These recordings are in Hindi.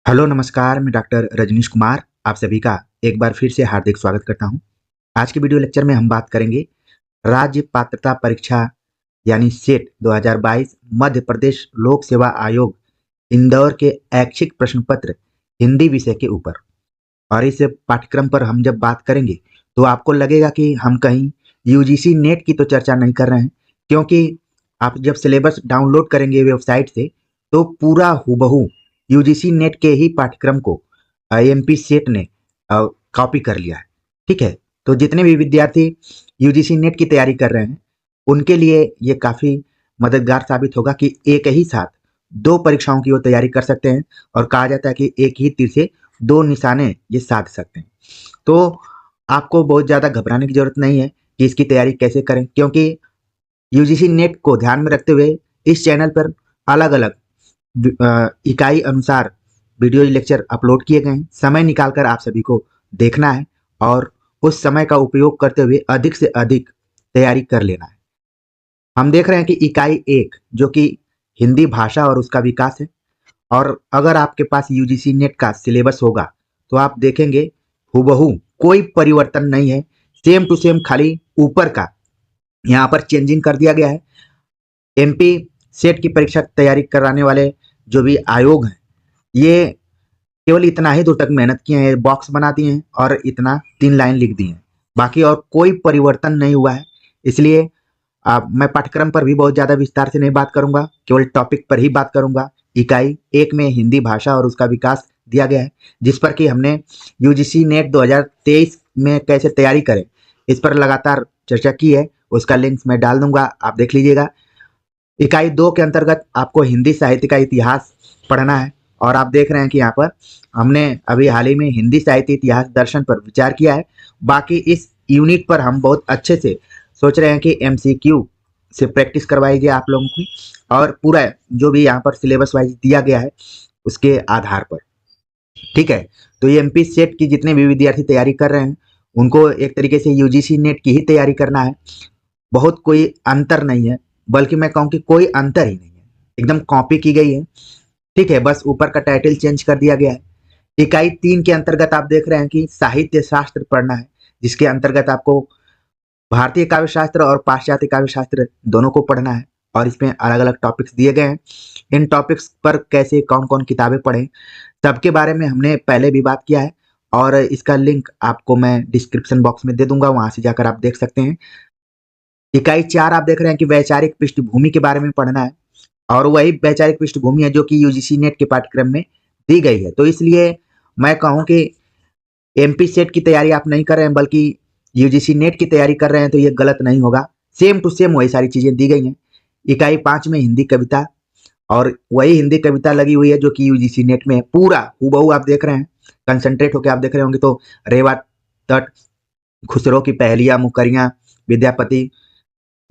हेलो नमस्कार, मैं डॉक्टर रजनीश कुमार आप सभी का एक बार फिर से हार्दिक स्वागत करता हूं। आज के वीडियो लेक्चर में हम बात करेंगे राज्य पात्रता परीक्षा यानी सेट 2022 मध्य प्रदेश लोक सेवा आयोग इंदौर के ऐच्छिक प्रश्न पत्र हिंदी विषय के ऊपर। और इस पाठ्यक्रम पर हम जब बात करेंगे तो आपको लगेगा कि हम कहीं यूजीसी नेट की तो चर्चा नहीं कर रहे हैं, क्योंकि आप जब सिलेबस डाउनलोड करेंगे वेबसाइट से तो पूरा हूबहू यूजीसी नेट के ही पाठ्यक्रम को एमपी सेट ने कॉपी कर लिया है। ठीक है, तो जितने भी विद्यार्थी यूजीसी नेट की तैयारी कर रहे हैं उनके लिए ये काफ़ी मददगार साबित होगा कि एक ही साथ दो परीक्षाओं की वो तैयारी कर सकते हैं। और कहा जाता है कि एक ही तीर से दो निशाने ये साध सकते हैं। तो आपको बहुत ज़्यादा घबराने की ज़रूरत नहीं है कि इसकी तैयारी कैसे करें, क्योंकि यूजीसी नेट को ध्यान में रखते हुए इस चैनल पर अलग अलग इकाई अनुसार वीडियो लेक्चर अपलोड किए गए हैं। समय निकालकर आप सभी को देखना है और उस समय का उपयोग करते हुए अधिक से अधिक तैयारी कर लेना है। हम देख रहे हैं कि इकाई 1 जो कि हिंदी भाषा और उसका विकास है। और अगर आपके पास यूजीसी नेट का सिलेबस होगा तो आप देखेंगे हूबहू कोई परिवर्तन नहीं है, सेम टू सेम, खाली ऊपर का यहाँ पर चेंजिंग कर दिया गया है। एमपी सेट की परीक्षा तैयारी कराने वाले जो भी आयोग हैं ये केवल इतना ही दूर तक मेहनत किए हैं, बॉक्स बना दिए हैं और इतना 3 लाइन लिख दी हैं, बाकी और कोई परिवर्तन नहीं हुआ है। इसलिए मैं पाठ्यक्रम पर भी बहुत ज़्यादा विस्तार से नहीं बात करूंगा, केवल टॉपिक पर ही बात करूंगा। इकाई 1 में हिंदी भाषा और उसका विकास दिया गया है, जिस पर कि हमने यूजीसी नेट 2023 में कैसे तैयारी करें इस पर लगातार चर्चा की है। उसका लिंक मैं डाल दूंगा, आप देख लीजिएगा। इकाई 2 के अंतर्गत आपको हिंदी साहित्य का इतिहास पढ़ना है। और आप देख रहे हैं कि यहाँ पर हमने अभी हाल ही में हिंदी साहित्य इतिहास दर्शन पर विचार किया है। बाकी इस यूनिट पर हम बहुत अच्छे से सोच रहे हैं कि एमसीक्यू से प्रैक्टिस करवाएंगे आप लोगों की, और पूरा जो भी यहाँ पर सिलेबस वाइज दिया गया है उसके आधार पर। ठीक है, तो ये एमपी सेट की जितने भी विद्यार्थी तैयारी कर रहे हैं उनको एक तरीके से यूजीसी नेट की ही तैयारी करना है। बहुत कोई अंतर नहीं है, बल्कि मैं कहूँ कि कोई अंतर ही नहीं है, एकदम कॉपी की गई है। ठीक है, बस ऊपर का टाइटल चेंज कर दिया गया है। इकाई 3 के अंतर्गत आप देख रहे हैं कि साहित्य शास्त्र पढ़ना है, जिसके अंतर्गत आपको भारतीय काव्य शास्त्र और पाश्चात्य काव्य शास्त्र दोनों को पढ़ना है। और इसमें अलग अलग टॉपिक्स दिए गए हैं। इन टॉपिक्स पर कैसे कौन कौन किताबें पढ़ें सबके बारे में हमने पहले भी बात किया है, और इसका लिंक आपको मैं डिस्क्रिप्शन बॉक्स में दे दूंगा, वहां से जाकर आप देख सकते हैं। इकाई 4 आप देख रहे हैं कि वैचारिक पृष्ठभूमि के बारे में पढ़ना है, और वही वैचारिक पृष्ठभूमि है जो कि यूजीसी नेट के पाठ्यक्रम में दी गई है। तो इसलिए मैं कहूँ कि एमपी सेट की तैयारी आप नहीं कर रहे हैं बल्कि यूजीसी नेट की तैयारी कर रहे हैं तो ये गलत नहीं होगा। सेम टू सेम वही सारी चीजें दी गई हैं। इकाई 5 में हिंदी कविता, और वही हिंदी कविता लगी हुई है जो कि यूजीसी नेट में है, पूरा हूबहू आप देख रहे हैं। कंसंट्रेट होकर आप देख रहे होंगे तो रेवा तट, खुसरो की पहेलियां, मुकरियां, विद्यापति,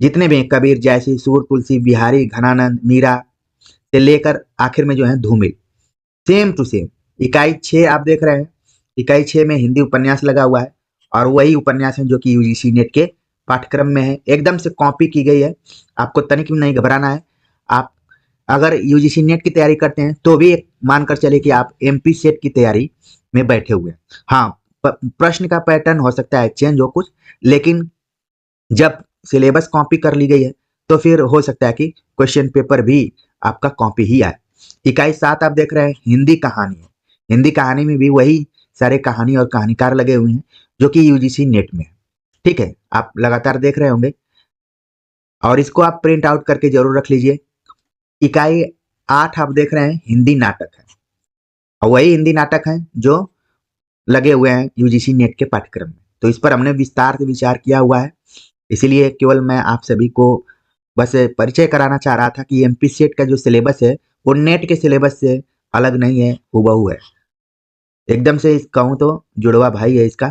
जितने भी हैं, कबीर, जयसी, सूर, तुलसी, बिहारी, घनानंद, मीरा से लेकर आखिर में जो है धूमिल, सेम टू सेम। इकाई 6 आप देख रहे हैं, इकाई 6 में हिंदी उपन्यास लगा हुआ है, और वही उपन्यास है जो कि यूजीसी नेट के पाठ्यक्रम में है, एकदम से कॉपी की गई है। आपको तनिक भी नहीं घबराना है। आप अगर यूजीसी नेट की तैयारी करते हैं तो भी मानकर चले कि आप एमपी सेट की तैयारी में बैठे हुए हैं। हाँ, प्रश्न का पैटर्न हो सकता है चेंज हो कुछ, लेकिन जब सिलेबस कॉपी कर ली गई है तो फिर हो सकता है कि क्वेश्चन पेपर भी आपका कॉपी ही आए। इकाई 7 आप देख रहे हैं हिंदी कहानी है। हिंदी कहानी में भी वही सारे कहानी और कहानीकार लगे हुए हैं जो कि यूजीसी नेट में है। ठीक है, आप लगातार देख रहे होंगे, और इसको आप प्रिंट आउट करके जरूर रख लीजिए। इकाई 8 आप देख रहे हैं हिंदी नाटक है, और वही हिंदी नाटक है जो लगे हुए हैं यूजीसी नेट के पाठ्यक्रम में। तो इस पर हमने विस्तार से विचार किया हुआ है, इसीलिए केवल मैं आप सभी को बस परिचय कराना चाह रहा था कि एमपी सेट का जो सिलेबस है वो नेट के सिलेबस से अलग नहीं है, हूबहू है। एकदम से कहूँ तो जुड़वा भाई है इसका,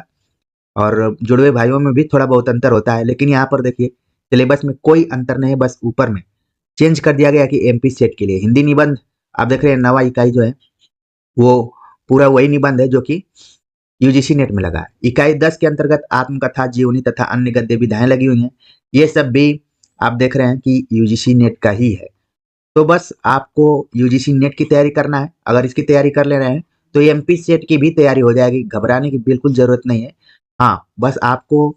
और जुड़वे भाइयों में भी थोड़ा बहुत अंतर होता है, लेकिन यहाँ पर देखिए सिलेबस में कोई अंतर नहीं है, बस ऊपर में चेंज कर दिया गया कि एमपी सेट के लिए हिंदी निबंध आप देख रहे हैं। नवा इकाई जो है वो पूरा वही निबंध है जो कि यूजीसी नेट में लगा है। इकाई 10 के अंतर्गत आत्मकथा, जीवनी तथा अन्य गद्य विधाएं लगी हुई हैं। ये सब भी आप देख रहे हैं कि यूजीसी नेट का ही है। तो बस आपको यूजीसी नेट की तैयारी करना है। अगर इसकी तैयारी कर ले रहे हैं तो एमपी सेट की भी तैयारी हो जाएगी, घबराने की बिल्कुल ज़रूरत नहीं है। हाँ, बस आपको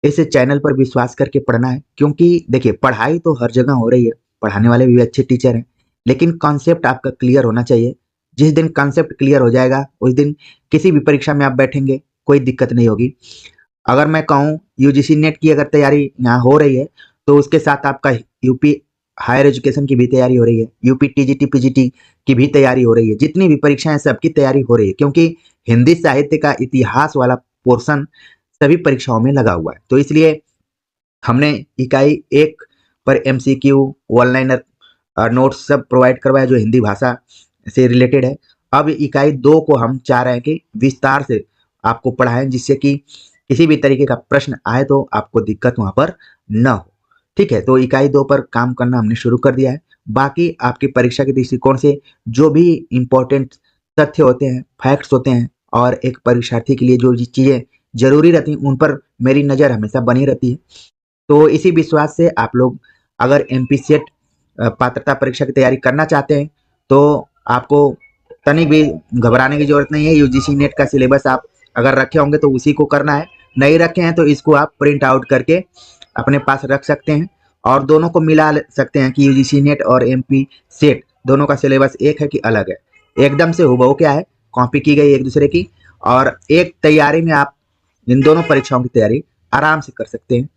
इस चैनल पर विश्वास करके पढ़ना है, क्योंकि देखिए पढ़ाई तो हर जगह हो रही है, पढ़ाने वाले भी अच्छे टीचर हैं, लेकिन कॉन्सेप्ट आपका क्लियर होना चाहिए। जिस दिन कॉन्सेप्ट क्लियर हो जाएगा, उस दिन किसी भी परीक्षा में आप बैठेंगे, कोई दिक्कत नहीं होगी। अगर मैं कहूँ यूजीसी नेट की अगर तैयारी यहाँ हो रही है, तो उसके साथ आपका यूपी हायर एजुकेशन की भी तैयारी हो रही है, यूपी टीजीटी पीजीटी की भी तैयारी हो रही है, जितनी भी परीक्षाएं सबकी तैयारी हो रही है, क्योंकि हिंदी साहित्य का इतिहास वाला पोर्शन सभी परीक्षाओं में लगा हुआ है। तो इसलिए हमने इकाई 1 पर एमसीक्यू, वन लाइनर नोट्स सब प्रोवाइड करवाया जो हिंदी भाषा से रिलेटेड है। अब इकाई 2 को हम चाह रहे हैं कि विस्तार से आपको पढ़ाएं, जिससे कि किसी भी तरीके का प्रश्न आए तो आपको दिक्कत वहाँ पर न हो। ठीक है, तो इकाई 2 पर काम करना हमने शुरू कर दिया है। बाकी आपकी परीक्षा के दृष्टिकोण से जो भी इम्पोर्टेंट तथ्य होते हैं, फैक्ट्स होते हैं और एक परीक्षार्थी के लिए जो चीज़ें ज़रूरी रहती हैं, उन पर मेरी नज़र हमेशा बनी रहती है। तो इसी विश्वास से आप लोग अगर एमपी सेट पात्रता परीक्षा की तैयारी करना चाहते हैं, तो आपको तनिक भी घबराने की ज़रूरत नहीं है। यूजीसी नेट का सिलेबस आप अगर रखे होंगे तो उसी को करना है, नहीं रखे हैं तो इसको आप प्रिंट आउट करके अपने पास रख सकते हैं और दोनों को मिला सकते हैं कि यूजीसी नेट और एमपी सेट दोनों का सिलेबस एक है कि अलग है। एकदम से हूबहू क्या है, कॉपी की गई एक दूसरे की, और एक तैयारी में आप इन दोनों परीक्षाओं की तैयारी आराम से कर सकते हैं,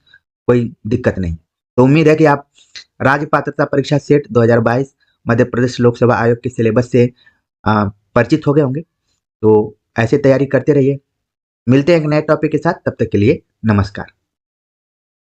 कोई दिक्कत नहीं। तो उम्मीद है कि आप राज्य पात्रता परीक्षा सेट 2022 मध्य प्रदेश लोक सेवा आयोग के सिलेबस से परिचित हो गए होंगे। तो ऐसे तैयारी करते रहिए। मिलते हैं एक नए टॉपिक के साथ, तब तक के लिए नमस्कार।